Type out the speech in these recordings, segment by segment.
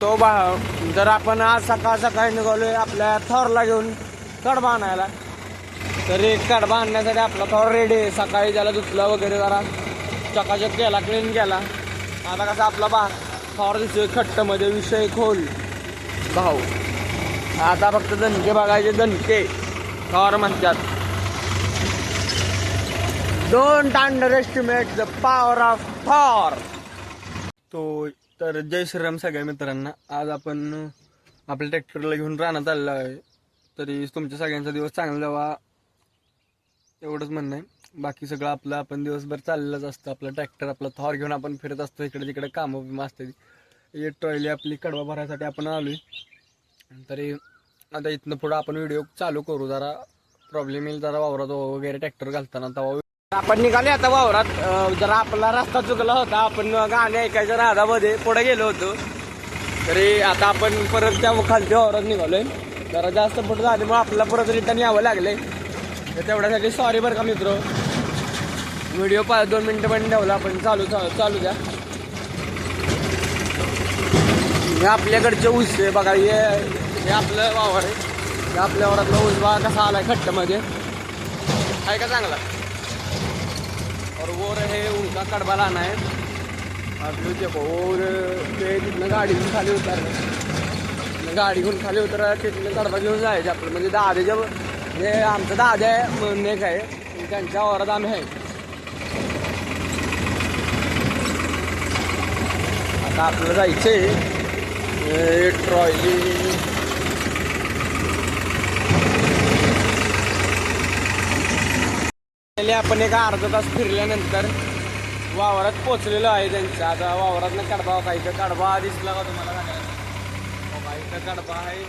तो जर आपण आज सकाळी निघालोय आपल्या थॉरला घेऊन कडबा आणायला, तर एक कडबा आणण्यासाठी आपला थॉर रेडी आहे. सकाळी त्याला धुतला वगैरे जरा चकाचक केला, क्लीन केला. आता कसा आपला थॉर दिसतोय खट्टमध्ये, विषय खोल भाऊ. आता फक्त दणके बघायचे, दणके थॉर म्हणतात. Don't under estimate the power of Thor. तर जय श्रीराम सगळ्या मित्रांना. आज आपण आपल्या ट्रॅक्टरला घेऊन रानात आलेलो आहे. तरी तुमच्या सगळ्यांचा दिवस चांगला जावा एवढंच म्हणणं आहे. बाकी सगळं आपलं आपण दिवसभर चाललेलंच असतं. आपलं ट्रॅक्टर आपला थॉर घेऊन आपण फिरत असतो इकडे तिकडे, कामं बिमं असते. ही ट्रॉली आपली कडवा भरायसाठी आपण आलोय. तरी आता इथनं पुढं आपण व्हिडिओ चालू करू. जरा प्रॉब्लेम येईल जरा वावरात वगैरे ट्रॅक्टर घालताना. तेव्हा आपण निघाले आता वावरात. जरा आपला रस्ता चुकला होता, आपण गाणे ऐकायच्या राधामध्ये पुढे गेलो होतो. तरी आता आपण परत त्या खालच्या वावरात निघालोय. जरा जास्त पुढे झाल्यामुळे आपल्याला परत रिटर्न यावं लागलंय. तर तेवढ्यासाठी सॉरी बरं का मित्र. व्हिडिओ 2 मिनिटं पण ठेवला आपण. चालू द्या. हे आपल्याकडचे ऊस आहे बघा. हे आपलं वावर आहे. हे आपल्या वावरातला ऊस बघा कसा आलाय खट्टमध्ये, आहे का चांगला. और वो रहे उनका कडबा लाना है. आपलं देखो और ते तिथनं गाडी घेऊन खाली उतरलं. गाडी घेऊन खाली उतरलं तिथनं कडबा घेऊन जायचं आपलं. म्हणजे दाद्याच्या हे आमचं दादा आहे म्हणून एक आहे, त्यांच्या वावरात आम्ही आहे. आता आपल्याला जायचंय ट्रॉली. आपण एक अर्धा तास फिरल्यानंतर वावरात पोचलेलो आहे त्यांच्या. आता वावरातनं कडबा का इथं कडबा दिसला का तुम्हाला सांगायला. इथं कडबा आहे.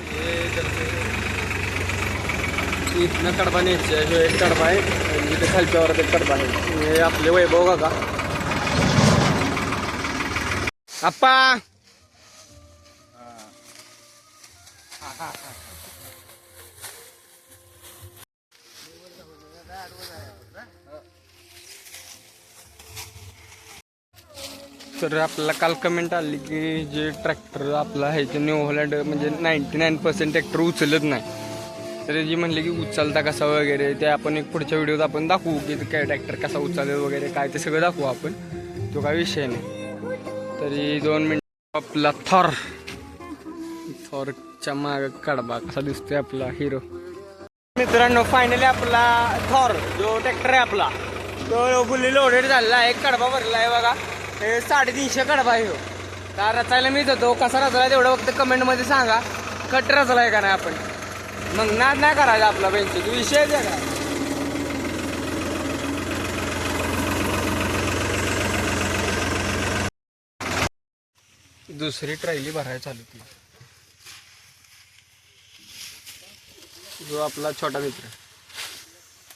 इथनं कडबा न्यायचं. हे एक कडबा आहे, इथं खालच्या वावरात एक कडबा आहे. हे आपले वैभव काका. आप्पा तर आपल्याला काल कमेंट आली की जे ट्रॅक्टर आपला आहे ते न्यू हॉलँड म्हणजे 99% ट्रॅक्टर उचलत नाही. तर जी म्हणले की उचलता कसा वगैरे ते आपण एक पुढच्या व्हिडिओत आपण दाखवू की काय ट्रॅक्टर कसा उचलेल वगैरे काय ते सगळं दाखवू आपण. तो काय विषय नाही. तरी 2 मिनिट आपला थॉरच्या माग कडबा कसा दिसतोय आपला हिरो. मित्रांनो फायनली आपला थॉर जो ट्रॅक्टर आहे आपला तो फुल्ली लोडेड झालेला आहे. कडबा भरला आहे बघा. हे 350 कडबा आहे. का रचायला मीच होतो. कसा रचला तेवढं फक्त कमेंटमध्ये सांगा. कट रचलाय का नाही आपण. मग नाद नाही करायचा आपला बेंच विषय द्या का. दुसरी ट्रॉली भरायला चालू केली. जो आपला छोटा मित्र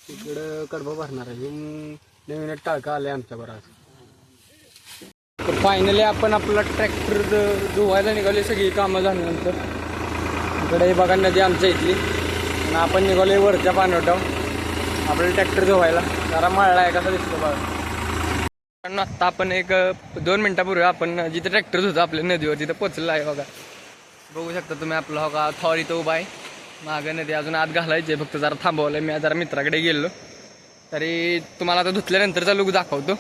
तिकडं कडबा भरणार आहे. नवीन टाळका आलाय आमच्या बरोबर. तर फायनली आपण आपला ट्रॅक्टर धुवायला निघाले. सगळी कामं झाल्यानंतर इकडे बघा नदी आमच्या इथली. आणि आपण निघालोय वरच्या पाणवठाव आपल्याला ट्रॅक्टर धुवायला. जरा मळला आहे कसा दिसतो बघा. पण आत्ता आपण एक 2 मिनिटापूर्वी आपण जिथे ट्रॅक्टर धुतो आपल्या नदीवर तिथं पोचलेला आहे बघा. बघू शकता तुम्ही आपला हो का थॉर इथं उभा आहे. मागं नदी अजून आत घालायचे, फक्त जरा थांबवलं. मी जरा मित्राकडे गेलो. तरी तुम्हाला आता धुतल्यानंतरचा लुक दाखवतो.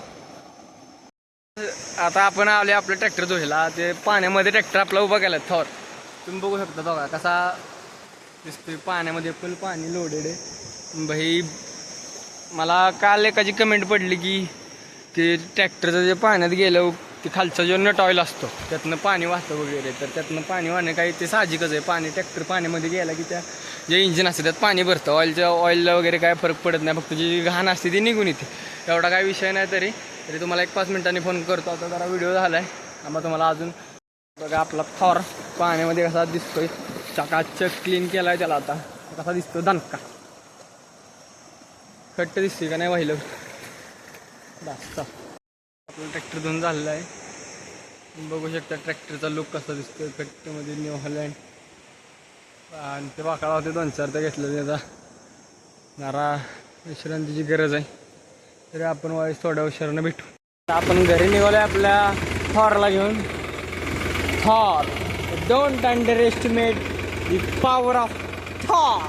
आता आपण आले आपलं ट्रॅक्टर धुवायला. ते पाण्यामध्ये ट्रॅक्टर आपला उभा केला थॉर. तुम्ही बघू शकता बघा कसा दिसतोय पाण्यामध्ये. फुल पाणी लोडेड आहे भाई. मला काल एकाची कमेंट पडली की ट्रॅक्टरचं जे पाण्यात गेलं ते खालचा जो नट ऑइल असतो त्यातनं पाणी वाहतं वगैरे. तर त्यातनं पाणी वाहणं काही ते साहजिकच आहे. पाणी ट्रॅक्टर पाण्यामध्ये गेला की त्या जे इंजिन असतं त्यात पाणी भरतं. ऑइलला वगैरे काय फरक पडत नाही. फक्त जी घाण असते ती निघून येते. एवढा काय विषय नाही. तरी तुम्हाला 1-5 मिनिटांनी फोन करतो. आता जरा व्हिडिओ झाला आहे. आम्हाला तुम्हाला अजून बघा आपला थॉर पाण्यामध्ये कसा दिसतोय. चकाचक क्लीन केला आहे त्याला. आता कसा दिसतो दणका. खट्ट दिसते का नाही वाहिलं जास्त. आपलं ट्रॅक्टर धुवून झालेलं आहे. बघू शकता ट्रॅक्टरचा लुक कसा दिसतोय खट्टमध्ये न्यू हॉलँड. आणि ते वाकडा होते 2-4 तर घेतलं. त्याचा जरा विश्रांतीची गरज आहे. तरी आपण वाईस थोड्या उशिरानं भेटू. आपण घरी निघालोय आपल्या थॉरला घेऊन. Thor don't under estimate the power of Thor.